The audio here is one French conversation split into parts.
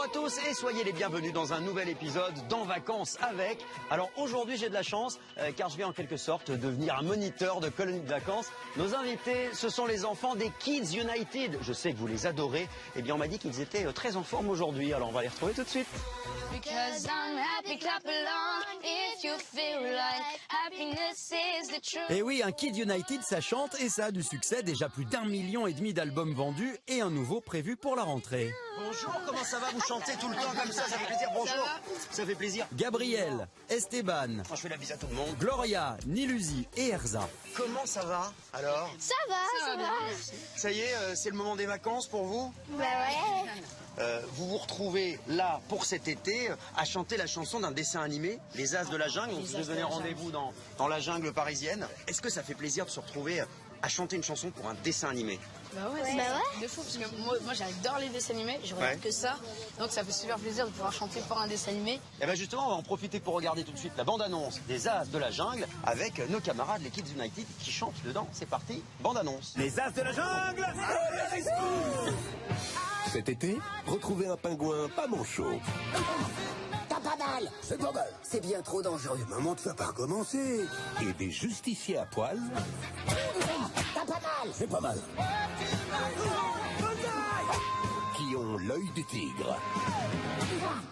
Bonjour à tous et soyez les bienvenus dans un nouvel épisode d'En Vacances avec. Alors aujourd'hui j'ai de la chance car je vais en quelque sorte devenir un moniteur de colonie de vacances. Nos invités ce sont les enfants des Kids United. Je sais que vous les adorez. Eh bien on m'a dit qu'ils étaient très en forme aujourd'hui, alors on va les retrouver tout de suite. Because I'm happy, clap along if you feel like happiness is the truth. Et oui, un Kid United, ça chante et ça a du succès, déjà plus d'1,5 million d'albums vendus et un nouveau prévu pour la rentrée. Bonjour, comment ça va? Vous chantez tout le temps comme ça fait plaisir. Bonjour, ça fait plaisir. Gabriel, Esteban, Je fais la bise à tout le monde. Gloria, Nilusi et Erza. Comment ça va alors? Ça va. Ça y est, c'est le moment des vacances pour vous? Bah ouais. Vous vous retrouvez là pour cet été à chanter la chanson d'un dessin animé, Les As de la Jungle. On se donnait rendez-vous dans la jungle parisienne. Est-ce que ça fait plaisir de se retrouver à chanter une chanson pour un dessin animé? Bah ouais, c'est de fou parce que moi j'adore les dessins animés, je regarde que ça, donc ça fait super plaisir de pouvoir chanter pour un dessin animé. Et bien justement, on va en profiter pour regarder tout de suite la bande-annonce des As de la Jungle avec nos camarades, les Kids United, qui chantent dedans. C'est parti, bande-annonce. Les As de la Jungle. Cet été, retrouvez un pingouin pas manchot. T'as pas mal. C'est pas mal. C'est bien trop dangereux. Maman, tu vas pas recommencer. Et des justiciers à poil. T'as pas mal. C'est pas mal. Qui ont l'œil du tigre.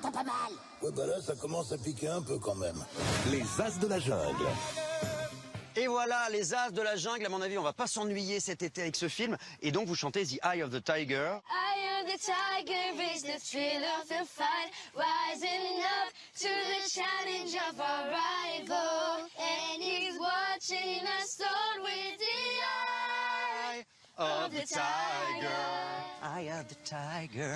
T'as pas mal. Ouais, bah là, ça commence à piquer un peu quand même. Les As de la Jungle. Et voilà, les As de la Jungle. À mon avis, on va pas s'ennuyer cet été avec ce film. Et donc, vous chantez The Eye of the Tiger. I am the tiger, is the thrill of the fight, rising up to the challenge of our rival. And he's watching us all with the eye Of the tiger. Eye of the tiger.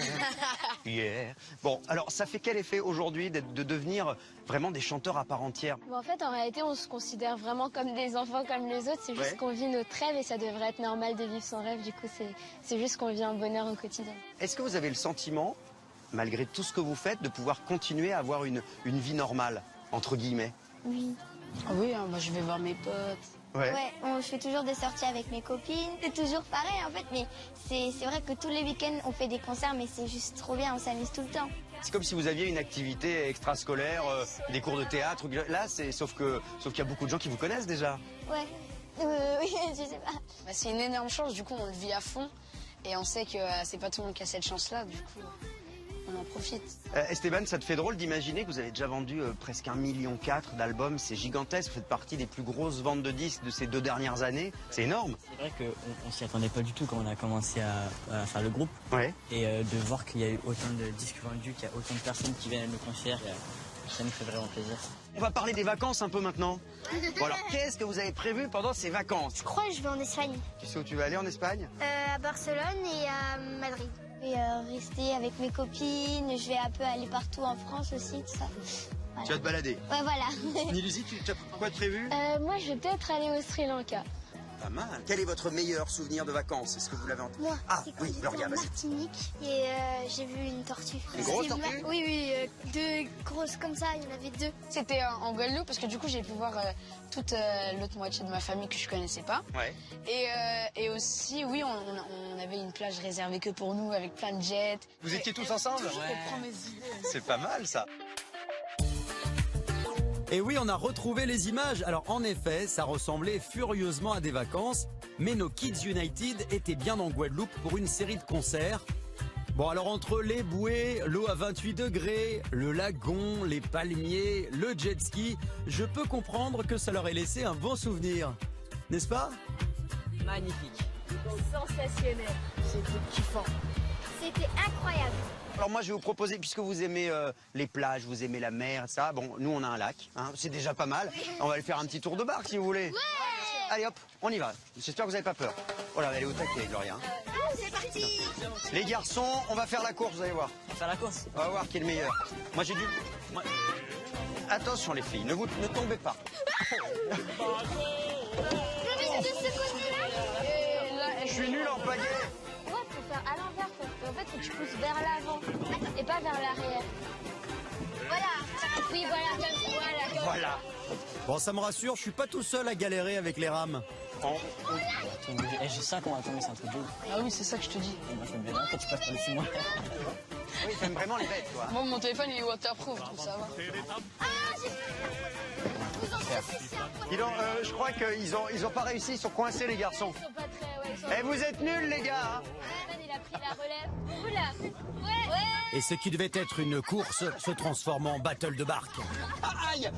Yeah. Bon, alors ça fait quel effet aujourd'hui de devenir vraiment des chanteurs à part entière? Bon, en fait, en réalité, on se considère vraiment comme des enfants comme les autres. C'est juste qu'on vit notre rêve et ça devrait être normal de vivre son rêve. Du coup, c'est juste qu'on vit un bonheur au quotidien. Est-ce que vous avez le sentiment, malgré tout ce que vous faites, de pouvoir continuer à avoir une vie normale, entre guillemets? Oui. Oui, moi je vais voir mes potes. Ouais, je fais toujours des sorties avec mes copines. C'est toujours pareil en fait, mais c'est vrai que tous les week-ends on fait des concerts, mais c'est juste trop bien, on s'amuse tout le temps. C'est comme si vous aviez une activité extrascolaire, des cours de théâtre. Là, sauf qu'il y a beaucoup de gens qui vous connaissent déjà. Ouais, oui, je sais pas. Bah, c'est une énorme chance, du coup on le vit à fond et on sait que c'est pas tout le monde qui a cette chance-là, du coup on en profite. Esteban, ça te fait drôle d'imaginer que vous avez déjà vendu presque 1,4 million d'albums. C'est gigantesque, vous faites partie des plus grosses ventes de disques de ces 2 dernières années. C'est énorme. C'est vrai qu'on s'y attendait pas du tout quand on a commencé à faire le groupe. Ouais. Et de voir qu'il y a eu autant de disques vendus, qu'il y a autant de personnes qui viennent à nos concerts, ça nous fait vraiment plaisir. On va parler des vacances un peu maintenant. Bon alors, qu'est-ce que vous avez prévu pendant ces vacances? Je crois que je vais en Espagne. Tu sais où tu vas aller en Espagne? À Barcelone et à Madrid. Je vais rester avec mes copines, je vais un peu aller partout en France aussi, tout ça. Voilà. Tu vas te balader. Ouais, voilà. Nilusi, tu as quoi de prévu? Moi, je vais peut-être aller au Sri Lanka. Pas mal. Quel est votre meilleur souvenir de vacances? Est-ce que vous l'avez en tête? Moi, Ah c'est quand oui, j'étais Gloria, en vas-y. Martinique et j'ai vu une tortue. Une grosse tortue? Oui, 2 grosses comme ça, il y en avait 2. C'était en Guadeloupe parce que du coup j'ai pu voir toute l'autre moitié de ma famille que je connaissais pas. Ouais. Et aussi, oui, on avait une plage réservée que pour nous avec plein de jets. Vous étiez tous ensemble? Je prends mes idées. C'est pas mal ça. Et oui, on a retrouvé les images. Alors en effet, ça ressemblait furieusement à des vacances, mais nos Kids United étaient bien en Guadeloupe pour une série de concerts. Bon, alors entre les bouées, l'eau à 28 degrés, le lagon, les palmiers, le jet ski, je peux comprendre que ça leur ait laissé un bon souvenir. N'est-ce pas? Magnifique. Sensationnel. C'était kiffant. C'était incroyable. Alors moi je vais vous proposer, puisque vous aimez les plages, vous aimez la mer, ça, bon, nous on a un lac, hein, c'est déjà pas mal. On va aller faire un petit tour de barque si vous voulez. Ouais. Allez hop, on y va. J'espère que vous n'avez pas peur. Voilà, elle est au taquet, Gloria. C'est parti. Les garçons, on va faire la course, vous allez voir. On va faire la course. On va voir qui est le meilleur. Moi j'ai dû... Attention les filles, ne tombez pas. Je suis nul en pagaie. Ouais, faut faire à l'envers. En fait, faut que tu pousses vers l'avant et pas vers l'arrière. Voilà. Oui, voilà, comme ça. Voilà. Voilà. Bon, ça me rassure, je suis pas tout seul à galérer avec les rames. J'ai 5 ans, attends, mais c'est un truc de ouf. Ah oui, c'est ça que je te dis. Et moi, je me dis, quand tu passes par-dessus moi. Oui, t'aimes vraiment les bêtes, toi. Moi, mon téléphone, il est waterproof, donc ça va. Dis donc, je crois qu'ils ont pas réussi, ils sont coincés, les garçons. Ils sont pas très... Ouais, ils sont... Eh, vous êtes nuls, les gars, hein. Evan, il a pris la relève. Oula. Ouais. Et ce qui devait être une course se transforme en battle de barque. Aïe.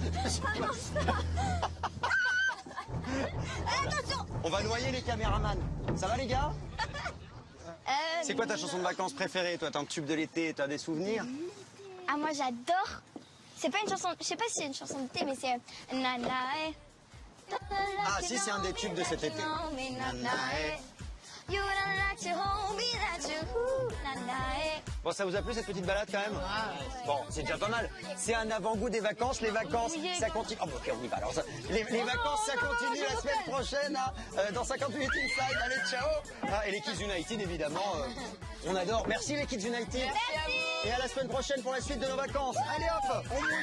On va noyer les caméramans. Ça va, les gars? C'est quoi ta chanson de vacances préférée? Toi, t'es un tube de l'été, t'as des souvenirs? Ah, moi j'adore. C'est pas une chanson, je sais pas si c'est une chanson d'été, mais c'est Nanae. Ah, si, c'est un des tubes de cet été. Nanae. You don't like to hold me, that's you, Nanae. Bon, ça vous a plu cette petite balade quand même? Bon, c'est déjà pas mal. C'est un avant-goût des vacances. Les vacances, ça continue. Oh, ok, on y va. Alors, les vacances, ça continue la semaine prochaine, hein, dans 58 Inside. Allez, ciao. Ah, et les Kids United, évidemment, on adore. Merci les Kids United. Merci. Et à la semaine prochaine pour la suite de nos vacances. Allez hop, on mouille.